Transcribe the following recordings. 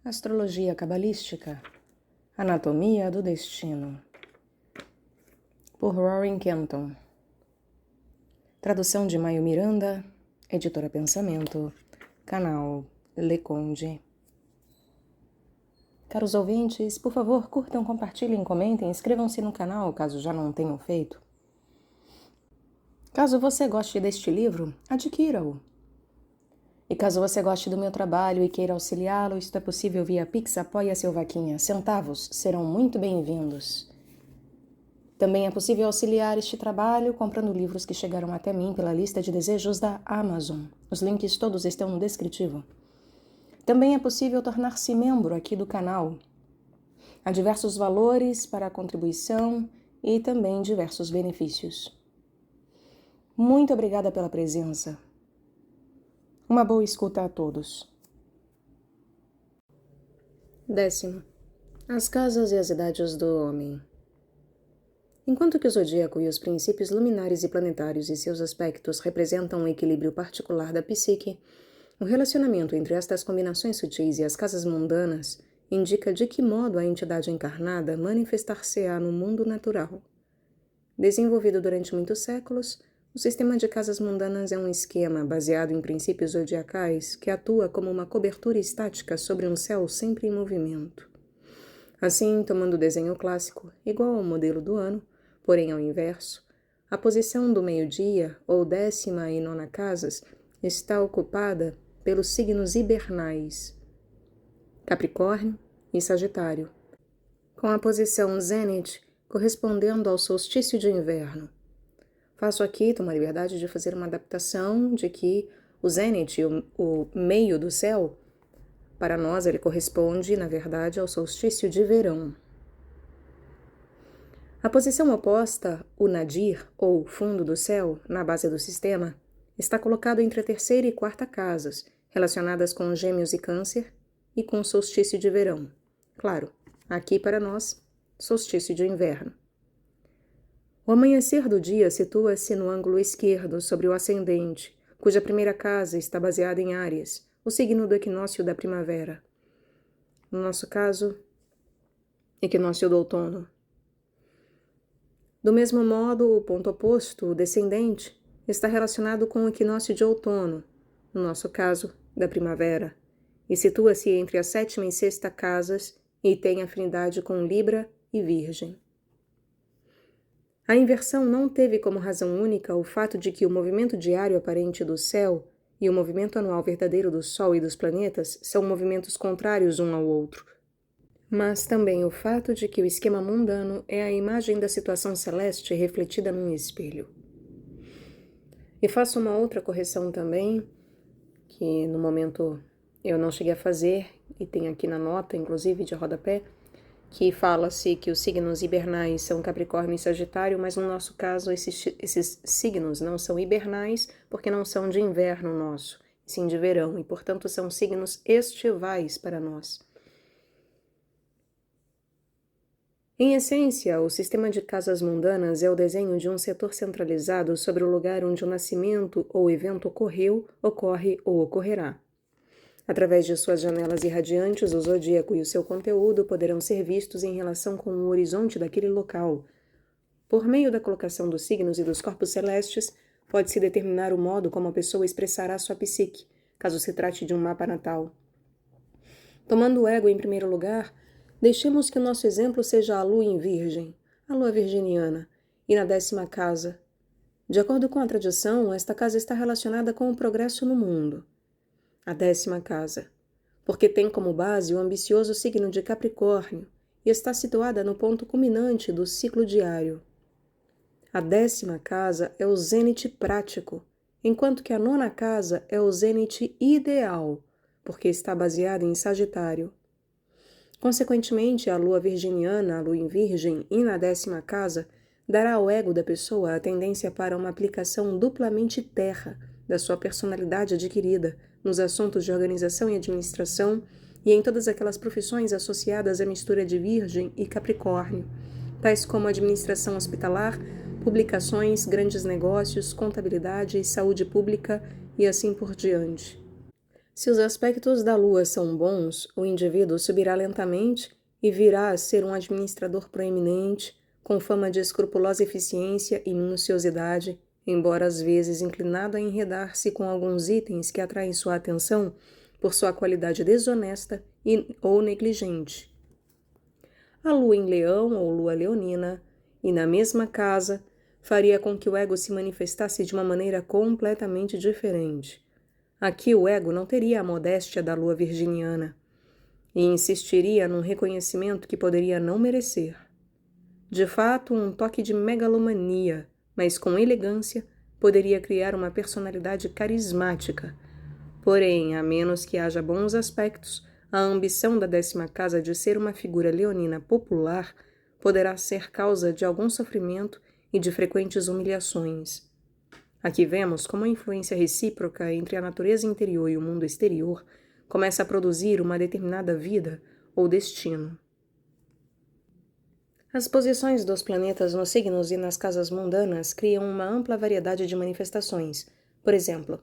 Astrologia cabalística, Anatomia do Destino, por Rory Kenton. Tradução de Maio Miranda, Editora Pensamento, canal Le Conde. Caros ouvintes, por favor, curtam, compartilhem, comentem, inscrevam-se no canal, caso já não tenham feito. Caso você goste deste livro, adquira-o. E caso você goste do meu trabalho e queira auxiliá-lo, isto é possível via Pix, Apoia-se ou Vaquinha. Centavos serão muito bem-vindos. Também é possível auxiliar este trabalho comprando livros que chegaram até mim pela lista de desejos da Amazon. Os links todos estão no descritivo. Também é possível tornar-se membro aqui do canal. Há diversos valores para a contribuição e também diversos benefícios. Muito obrigada pela presença. Uma boa escuta a todos. 10. As casas e as idades do homem. Enquanto que o zodíaco e os princípios luminares e planetários e seus aspectos representam um equilíbrio particular da psique, o relacionamento entre estas combinações sutis e as casas mundanas indica de que modo a entidade encarnada manifestar-se-á no mundo natural. Desenvolvido durante muitos séculos, o sistema de casas mundanas é um esquema baseado em princípios zodiacais que atua como uma cobertura estática sobre um céu sempre em movimento. Assim, tomando o desenho clássico, igual ao modelo do ano, porém ao inverso, a posição do meio-dia, ou 10ª e 9ª casas, está ocupada pelos signos hibernais, Capricórnio e Sagitário, com a posição zênite correspondendo ao solstício de inverno. Faço aqui, tomo a liberdade de fazer uma adaptação de que o zênite, o meio do céu, para nós ele corresponde, na verdade, ao solstício de verão. A posição oposta, o nadir, ou fundo do céu, na base do sistema, está colocado entre a 3ª e 4ª casas, relacionadas com Gêmeos e Câncer, e com o solstício de verão. Claro, aqui para nós, solstício de inverno. O amanhecer do dia situa-se no ângulo esquerdo sobre o ascendente, cuja primeira casa está baseada em Áries, o signo do equinócio da primavera. No nosso caso, equinócio do outono. Do mesmo modo, o ponto oposto, o descendente, está relacionado com o equinócio de outono, no nosso caso, da primavera, e situa-se entre a 7ª e 6ª casas e tem afinidade com Libra e Virgem. A inversão não teve como razão única o fato de que o movimento diário aparente do céu e o movimento anual verdadeiro do Sol e dos planetas são movimentos contrários um ao outro, mas também o fato de que o esquema mundano é a imagem da situação celeste refletida num espelho. E faço uma outra correção também, que no momento eu não cheguei a fazer, e tem aqui na nota, inclusive de rodapé, que fala-se que os signos hibernais são Capricórnio e Sagitário, mas no nosso caso esses signos não são hibernais porque não são de inverno nosso, sim de verão, e portanto são signos estivais para nós. Em essência, o sistema de casas mundanas é o desenho de um setor centralizado sobre o lugar onde o nascimento ou evento ocorreu, ocorre ou ocorrerá. Através de suas janelas irradiantes, o zodíaco e o seu conteúdo poderão ser vistos em relação com o horizonte daquele local. Por meio da colocação dos signos e dos corpos celestes, pode-se determinar o modo como a pessoa expressará sua psique, caso se trate de um mapa natal. Tomando o ego em primeiro lugar, deixemos que o nosso exemplo seja a lua em Virgem, a lua virginiana, e na 10ª casa. De acordo com a tradição, esta casa está relacionada com o progresso no mundo. A 10ª casa, porque tem como base o ambicioso signo de Capricórnio e está situada no ponto culminante do ciclo diário. A 10ª casa é o zênite prático, enquanto que a 9ª casa é o zênite ideal, porque está baseada em Sagitário. Consequentemente, a lua virginiana, a lua em Virgem e na 10ª casa, dará ao ego da pessoa a tendência para uma aplicação duplamente terra da sua personalidade adquirida nos assuntos de organização e administração e em todas aquelas profissões associadas à mistura de Virgem e Capricórnio, tais como administração hospitalar, publicações, grandes negócios, contabilidade e saúde pública e assim por diante. Se os aspectos da Lua são bons, o indivíduo subirá lentamente e virá a ser um administrador proeminente, com fama de escrupulosa eficiência e minuciosidade, embora às vezes inclinado a enredar-se com alguns itens que atraem sua atenção por sua qualidade desonesta ou negligente. A Lua em Leão ou Lua leonina, e na mesma casa, faria com que o ego se manifestasse de uma maneira completamente diferente. Aqui o ego não teria a modéstia da Lua virginiana e insistiria num reconhecimento que poderia não merecer. De fato, um toque de megalomania, mas com elegância, poderia criar uma personalidade carismática. Porém, a menos que haja bons aspectos, a ambição da 10ª casa de ser uma figura leonina popular poderá ser causa de algum sofrimento e de frequentes humilhações. Aqui vemos como a influência recíproca entre a natureza interior e o mundo exterior começa a produzir uma determinada vida ou destino. As posições dos planetas nos signos e nas casas mundanas criam uma ampla variedade de manifestações. Por exemplo,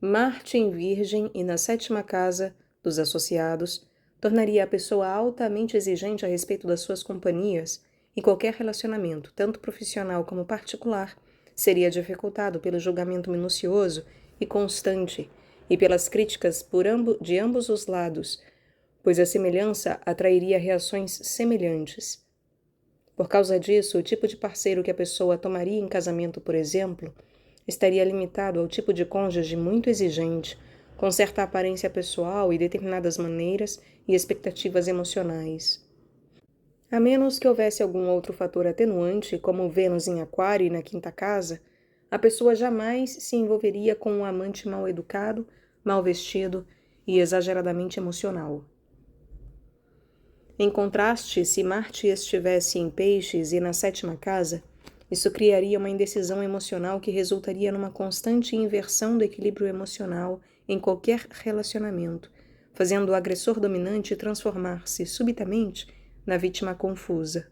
Marte em Virgem e na 7ª casa dos associados tornaria a pessoa altamente exigente a respeito das suas companhias e qualquer relacionamento, tanto profissional como particular, seria dificultado pelo julgamento minucioso e constante e pelas críticas de ambos os lados, pois a semelhança atrairia reações semelhantes. Por causa disso, o tipo de parceiro que a pessoa tomaria em casamento, por exemplo, estaria limitado ao tipo de cônjuge muito exigente, com certa aparência pessoal e determinadas maneiras e expectativas emocionais. A menos que houvesse algum outro fator atenuante, como Vênus em Aquário e na 5ª casa, a pessoa jamais se envolveria com um amante mal educado, mal vestido e exageradamente emocional. Em contraste, se Marte estivesse em Peixes e na 7ª casa, isso criaria uma indecisão emocional que resultaria numa constante inversão do equilíbrio emocional em qualquer relacionamento, fazendo o agressor dominante transformar-se subitamente na vítima confusa.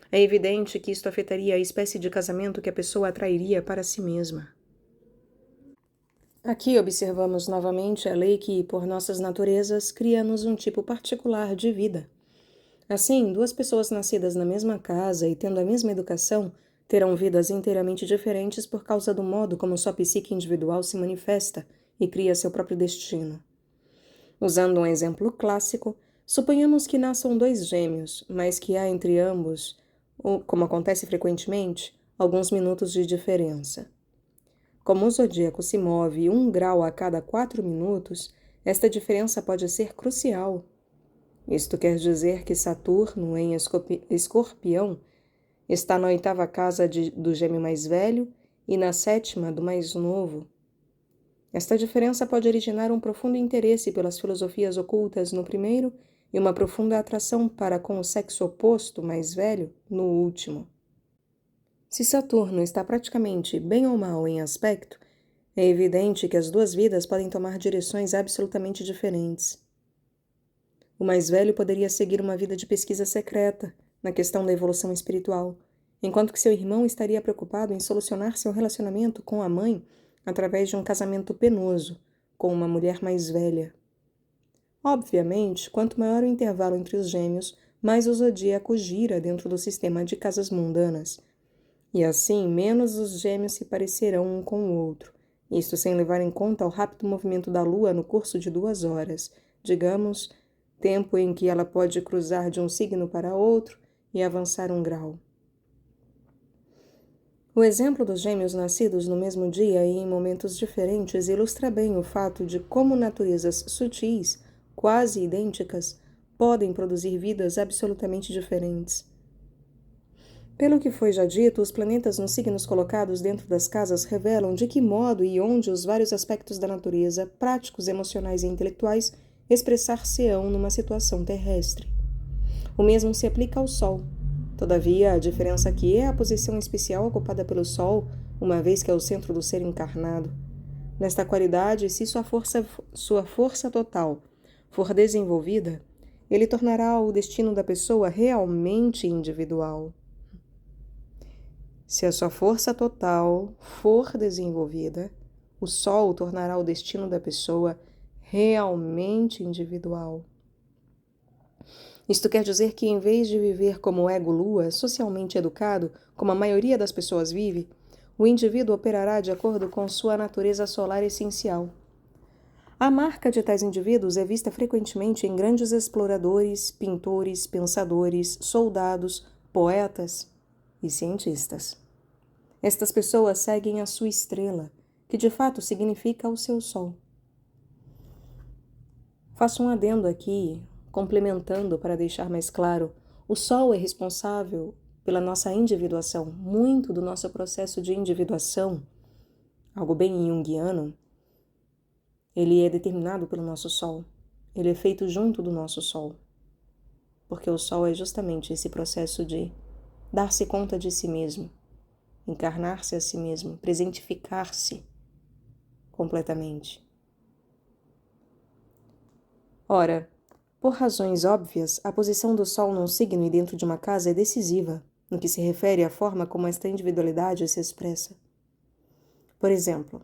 É evidente que isto afetaria a espécie de casamento que a pessoa atrairia para si mesma. Aqui observamos novamente a lei que, por nossas naturezas, cria-nos um tipo particular de vida. Assim, duas pessoas nascidas na mesma casa e tendo a mesma educação terão vidas inteiramente diferentes por causa do modo como sua psique individual se manifesta e cria seu próprio destino. Usando um exemplo clássico, suponhamos que nasçam dois gêmeos, mas que há entre ambos, como acontece frequentemente, alguns minutos de diferença. Como o zodíaco se move 1 grau a cada 4 minutos, esta diferença pode ser crucial. Isto quer dizer que Saturno, em Escorpião, está na 8ª casa do gêmeo mais velho e na 7ª do mais novo. Esta diferença pode originar um profundo interesse pelas filosofias ocultas no primeiro e uma profunda atração para com o sexo oposto, mais velho, no último. Se Saturno está praticamente bem ou mal em aspecto, é evidente que as duas vidas podem tomar direções absolutamente diferentes. O mais velho poderia seguir uma vida de pesquisa secreta na questão da evolução espiritual, enquanto que seu irmão estaria preocupado em solucionar seu relacionamento com a mãe através de um casamento penoso com uma mulher mais velha. Obviamente, quanto maior o intervalo entre os gêmeos, mais o zodíaco gira dentro do sistema de casas mundanas, e assim menos os gêmeos se parecerão um com o outro, isto sem levar em conta o rápido movimento da Lua no curso de 2 horas, digamos, tempo em que ela pode cruzar de um signo para outro e avançar 1 grau. O exemplo dos gêmeos nascidos no mesmo dia e em momentos diferentes ilustra bem o fato de como naturezas sutis, quase idênticas, podem produzir vidas absolutamente diferentes. Pelo que foi já dito, os planetas nos signos colocados dentro das casas revelam de que modo e onde os vários aspectos da natureza, práticos, emocionais e intelectuais, expressar-se-ão numa situação terrestre. O mesmo se aplica ao Sol. Todavia, a diferença aqui é a posição especial ocupada pelo Sol, uma vez que é o centro do ser encarnado. Nesta qualidade, se sua força total for desenvolvida, ele tornará o destino da pessoa realmente individual. Se a sua força total for desenvolvida, o Sol tornará o destino da pessoa realmente individual. Isto quer dizer que, em vez de viver como ego-lua, socialmente educado, como a maioria das pessoas vive, o indivíduo operará de acordo com sua natureza solar essencial. A marca de tais indivíduos é vista frequentemente em grandes exploradores, pintores, pensadores, soldados, poetas e cientistas. Estas pessoas seguem a sua estrela, que de fato significa o seu sol. Faço um adendo aqui, complementando para deixar mais claro: o sol é responsável pela nossa individuação. Muito do nosso processo de individuação, algo bem junguiano, ele é determinado pelo nosso sol. Ele é feito junto do nosso sol. Porque o sol é justamente esse processo de dar-se conta de si mesmo, encarnar-se a si mesmo, presentificar-se completamente. Ora, por razões óbvias, a posição do Sol num signo e dentro de uma casa é decisiva no que se refere à forma como esta individualidade se expressa. Por exemplo,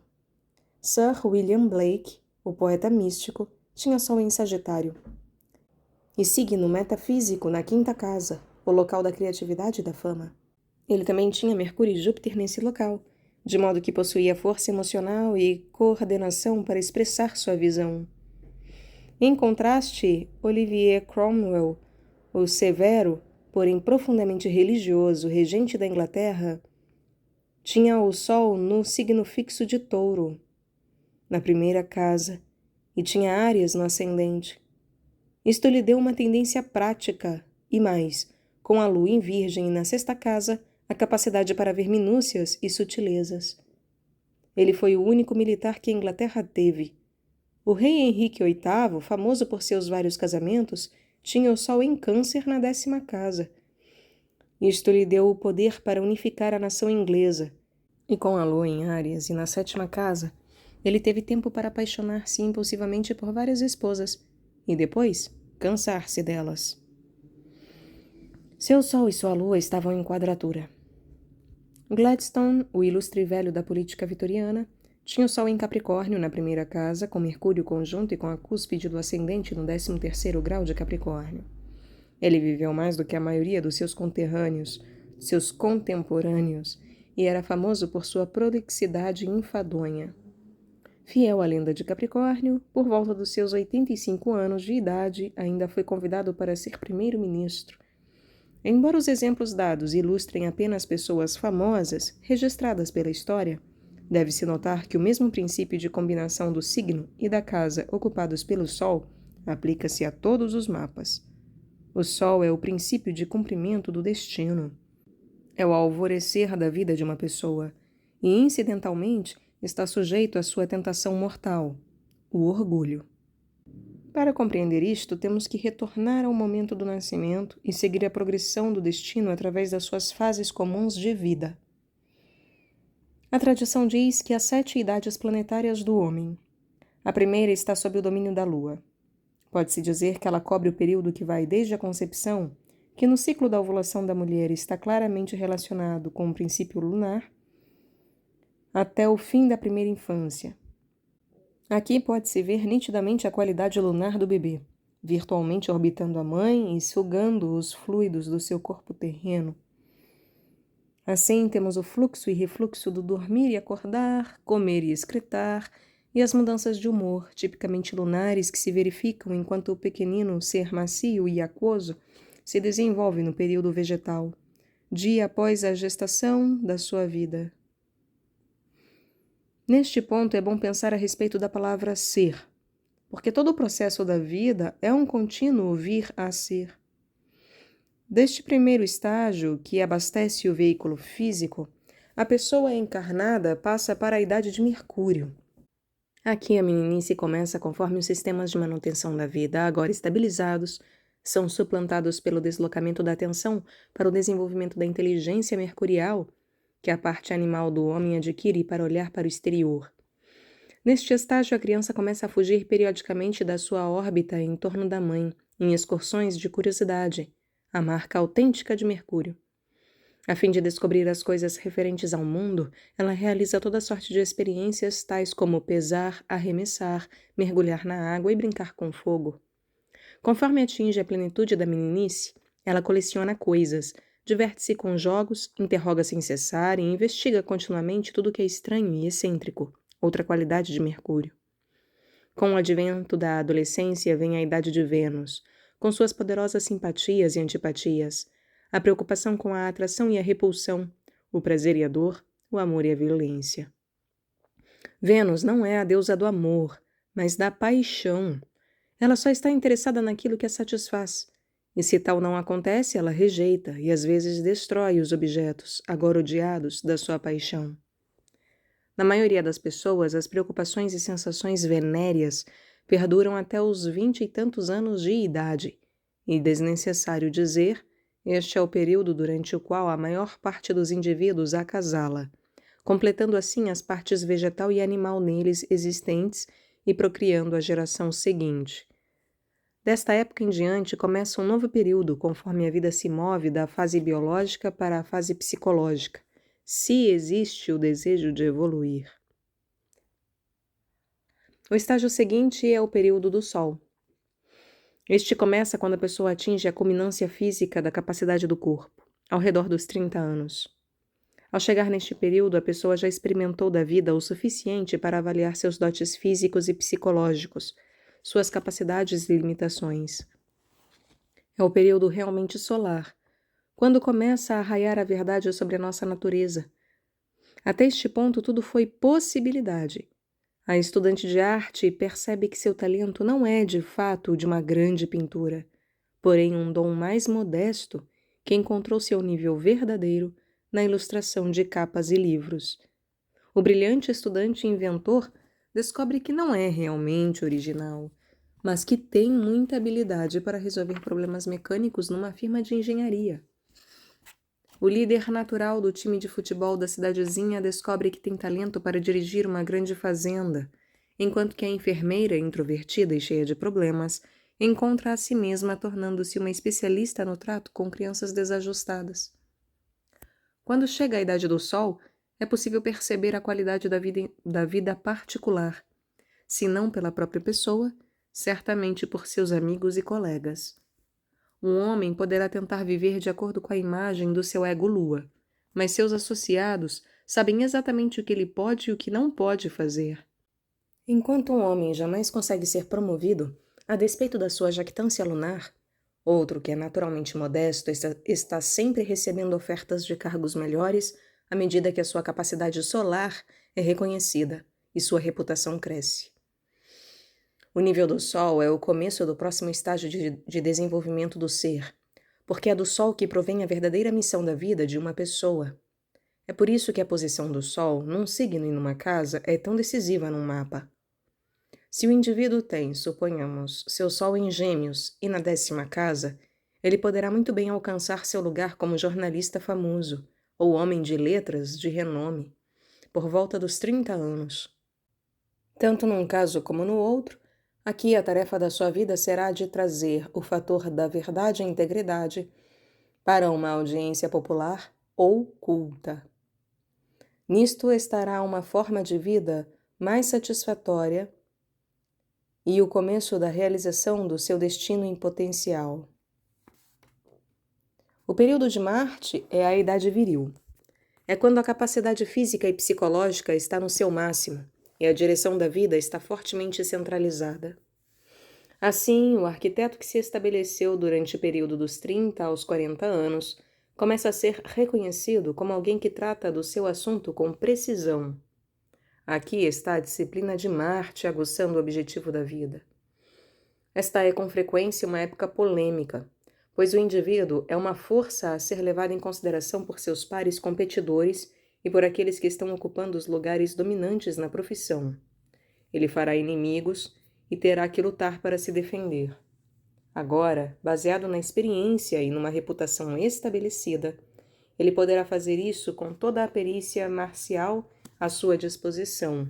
Sir William Blake, o poeta místico, tinha Sol em Sagitário, e signo metafísico na quinta casa, o local da criatividade e da fama. Ele também tinha Mercúrio e Júpiter nesse local, de modo que possuía força emocional e coordenação para expressar sua visão. Em contraste, Olivier Cromwell, o severo, porém profundamente religioso, regente da Inglaterra, tinha o Sol no signo fixo de Touro, na primeira casa, e tinha Áries no ascendente. Isto lhe deu uma tendência prática, e mais, com a Lua em Virgem na sexta casa, a capacidade para ver minúcias e sutilezas. Ele foi o único militar que a Inglaterra teve. O rei Henrique VIII, famoso por seus vários casamentos, tinha o Sol em Câncer na 10ª casa. Isto lhe deu o poder para unificar a nação inglesa. E com a Lua em Áries e na 7ª casa, ele teve tempo para apaixonar-se impulsivamente por várias esposas e depois cansar-se delas. Seu Sol e sua Lua estavam em quadratura. Gladstone, o ilustre velho da política vitoriana, tinha o Sol em Capricórnio na primeira casa, com Mercúrio conjunto e com a cúspide do ascendente no 13º grau de Capricórnio. Ele viveu mais do que a maioria dos seus conterrâneos, seus contemporâneos, e era famoso por sua prolixidade enfadonha. Fiel à lenda de Capricórnio, por volta dos seus 85 anos de idade, ainda foi convidado para ser primeiro-ministro. Embora os exemplos dados ilustrem apenas pessoas famosas, registradas pela história, deve-se notar que o mesmo princípio de combinação do signo e da casa ocupados pelo Sol aplica-se a todos os mapas. O Sol é o princípio de cumprimento do destino. É o alvorecer da vida de uma pessoa, e incidentalmente está sujeito à sua tentação mortal, o orgulho. Para compreender isto, temos que retornar ao momento do nascimento e seguir a progressão do destino através das suas fases comuns de vida. A tradição diz que há 7 idades planetárias do homem. A primeira está sob o domínio da Lua. Pode-se dizer que ela cobre o período que vai desde a concepção, que no ciclo da ovulação da mulher está claramente relacionado com o princípio lunar, até o fim da primeira infância. Aqui pode-se ver nitidamente a qualidade lunar do bebê, virtualmente orbitando a mãe e sugando os fluidos do seu corpo terreno. Assim, temos o fluxo e refluxo do dormir e acordar, comer e excretar, e as mudanças de humor, tipicamente lunares, que se verificam enquanto o pequenino ser macio e aquoso se desenvolve no período vegetal, dia após a gestação da sua vida. Neste ponto é bom pensar a respeito da palavra ser, porque todo o processo da vida é um contínuo vir a ser. Deste primeiro estágio, que abastece o veículo físico, a pessoa encarnada passa para a idade de Mercúrio. Aqui a meninice começa conforme os sistemas de manutenção da vida, agora estabilizados, são suplantados pelo deslocamento da atenção para o desenvolvimento da inteligência mercurial, que a parte animal do homem adquire para olhar para o exterior. Neste estágio, a criança começa a fugir periodicamente da sua órbita em torno da mãe, em excursões de curiosidade, a marca autêntica de Mercúrio. A fim de descobrir as coisas referentes ao mundo, ela realiza toda sorte de experiências tais como pesar, arremessar, mergulhar na água e brincar com fogo. Conforme atinge a plenitude da meninice, ela coleciona coisas, diverte-se com jogos, interroga sem cessar e investiga continuamente tudo que é estranho e excêntrico, outra qualidade de Mercúrio. Com o advento da adolescência vem a idade de Vênus, com suas poderosas simpatias e antipatias, a preocupação com a atração e a repulsão, o prazer e a dor, o amor e a violência. Vênus não é a deusa do amor, mas da paixão. Ela só está interessada naquilo que a satisfaz. E se tal não acontece, ela rejeita e às vezes destrói os objetos, agora odiados, da sua paixão. Na maioria das pessoas, as preocupações e sensações venéreas perduram até os 20 e tantos anos de idade, e desnecessário dizer, este é o período durante o qual a maior parte dos indivíduos acasala, completando assim as partes vegetal e animal neles existentes e procriando a geração seguinte. Desta época em diante começa um novo período, conforme a vida se move da fase biológica para a fase psicológica, se existe o desejo de evoluir. O estágio seguinte é o período do Sol. Este começa quando a pessoa atinge a culminância física da capacidade do corpo, ao redor dos 30 anos. Ao chegar neste período, a pessoa já experimentou da vida o suficiente para avaliar seus dotes físicos e psicológicos, suas capacidades e limitações. É o período realmente solar, quando começa a raiar a verdade sobre a nossa natureza. Até este ponto, tudo foi possibilidade. A estudante de arte percebe que seu talento não é, de fato, de uma grande pintura, porém um dom mais modesto que encontrou seu nível verdadeiro na ilustração de capas e livros. O brilhante estudante inventor descobre que não é realmente original, mas que tem muita habilidade para resolver problemas mecânicos numa firma de engenharia. O líder natural do time de futebol da cidadezinha descobre que tem talento para dirigir uma grande fazenda, enquanto que a enfermeira, introvertida e cheia de problemas, encontra a si mesma tornando-se uma especialista no trato com crianças desajustadas. Quando chega a idade do Sol, é possível perceber a qualidade da vida particular, se não pela própria pessoa, certamente por seus amigos e colegas. Um homem poderá tentar viver de acordo com a imagem do seu ego-lua, mas seus associados sabem exatamente o que ele pode e o que não pode fazer. Enquanto um homem jamais consegue ser promovido, a despeito da sua jactância lunar, outro que é naturalmente modesto está sempre recebendo ofertas de cargos melhores à medida que a sua capacidade solar é reconhecida e sua reputação cresce. O nível do Sol é o começo do próximo estágio de desenvolvimento do ser, porque é do Sol que provém a verdadeira missão da vida de uma pessoa. É por isso que a posição do Sol, num signo e numa casa, é tão decisiva num mapa. Se o indivíduo tem, suponhamos, seu Sol em Gêmeos e na 10ª casa, ele poderá muito bem alcançar seu lugar como jornalista famoso ou homem de letras de renome, por volta dos 30 anos. Tanto num caso como no outro, aqui a tarefa da sua vida será de trazer o fator da verdade e integridade para uma audiência popular ou culta. Nisto estará uma forma de vida mais satisfatória e o começo da realização do seu destino em potencial. O período de Marte é a idade viril. É quando a capacidade física e psicológica está no seu máximo e a direção da vida está fortemente centralizada. Assim, o arquiteto que se estabeleceu durante o período dos 30 aos 40 anos começa a ser reconhecido como alguém que trata do seu assunto com precisão. Aqui está a disciplina de Marte aguçando o objetivo da vida. Esta é com frequência uma época polêmica, pois o indivíduo é uma força a ser levada em consideração por seus pares competidores e por aqueles que estão ocupando os lugares dominantes na profissão. Ele fará inimigos e terá que lutar para se defender. Agora, baseado na experiência e numa reputação estabelecida, ele poderá fazer isso com toda a perícia marcial à sua disposição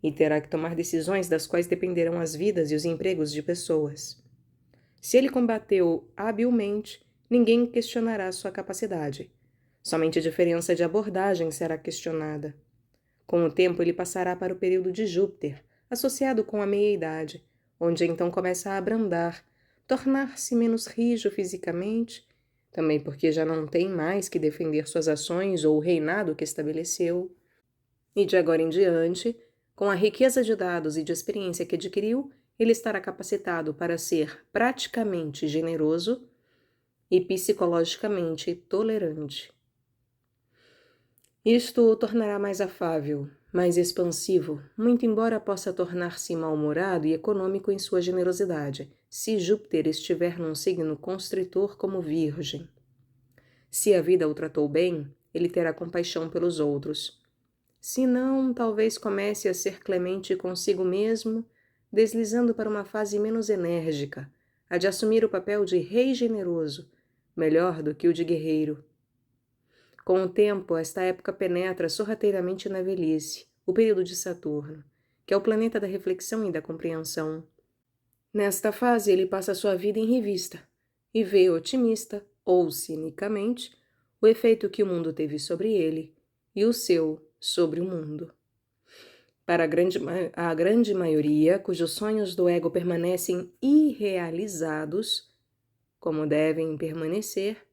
e terá que tomar decisões das quais dependerão as vidas e os empregos de pessoas. Se ele combateu habilmente, ninguém questionará sua capacidade. Somente a diferença de abordagem será questionada. Com o tempo, ele passará para o período de Júpiter, associado com a meia-idade, onde então começa a abrandar, tornar-se menos rijo fisicamente, também porque já não tem mais que defender suas ações ou o reinado que estabeleceu. E de agora em diante, com a riqueza de dados e de experiência que adquiriu, ele estará capacitado para ser praticamente generoso e psicologicamente tolerante. Isto o tornará mais afável, mais expansivo, muito embora possa tornar-se mal-humorado e econômico em sua generosidade, se Júpiter estiver num signo constritor como Virgem. Se a vida o tratou bem, ele terá compaixão pelos outros. Se não, talvez comece a ser clemente consigo mesmo, deslizando para uma fase menos enérgica, a de assumir o papel de rei generoso, melhor do que o de guerreiro. Com o tempo, esta época penetra sorrateiramente na velhice, o período de Saturno, que é o planeta da reflexão e da compreensão. Nesta fase, ele passa sua vida em revista e vê otimista, ou cinicamente, o efeito que o mundo teve sobre ele e o seu sobre o mundo. Para a grande maioria, cujos sonhos do ego permanecem irrealizados, como devem permanecer,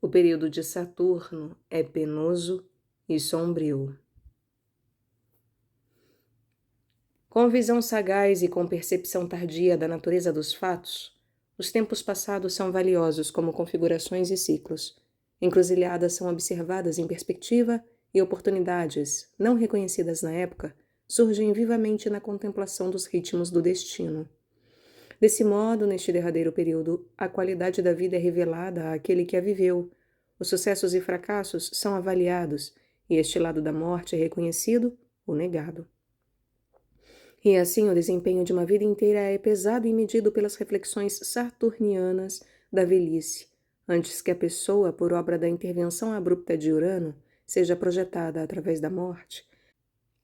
o período de Saturno é penoso e sombrio. Com visão sagaz e com percepção tardia da natureza dos fatos, os tempos passados são valiosos como configurações e ciclos. Encruzilhadas são observadas em perspectiva e oportunidades, não reconhecidas na época, surgem vivamente na contemplação dos ritmos do destino. Desse modo, neste derradeiro período, a qualidade da vida é revelada àquele que a viveu. Os sucessos e fracassos são avaliados, e este lado da morte é reconhecido ou negado. E assim o desempenho de uma vida inteira é pesado e medido pelas reflexões saturnianas da velhice, antes que a pessoa, por obra da intervenção abrupta de Urano, seja projetada através da morte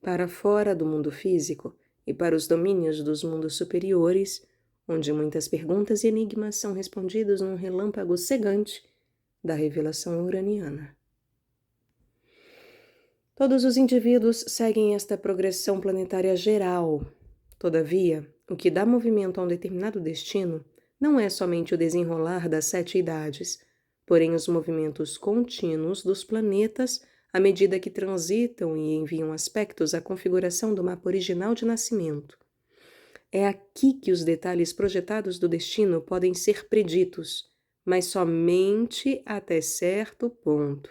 para fora do mundo físico e para os domínios dos mundos superiores, onde muitas perguntas e enigmas são respondidos num relâmpago cegante da revelação uraniana. Todos os indivíduos seguem esta progressão planetária geral. Todavia, o que dá movimento a um determinado destino não é somente o desenrolar das 7 idades, porém os movimentos contínuos dos planetas à medida que transitam e enviam aspectos à configuração do mapa original de nascimento. É aqui que os detalhes projetados do destino podem ser preditos, mas somente até certo ponto.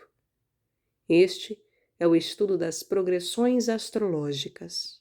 Este é o estudo das progressões astrológicas.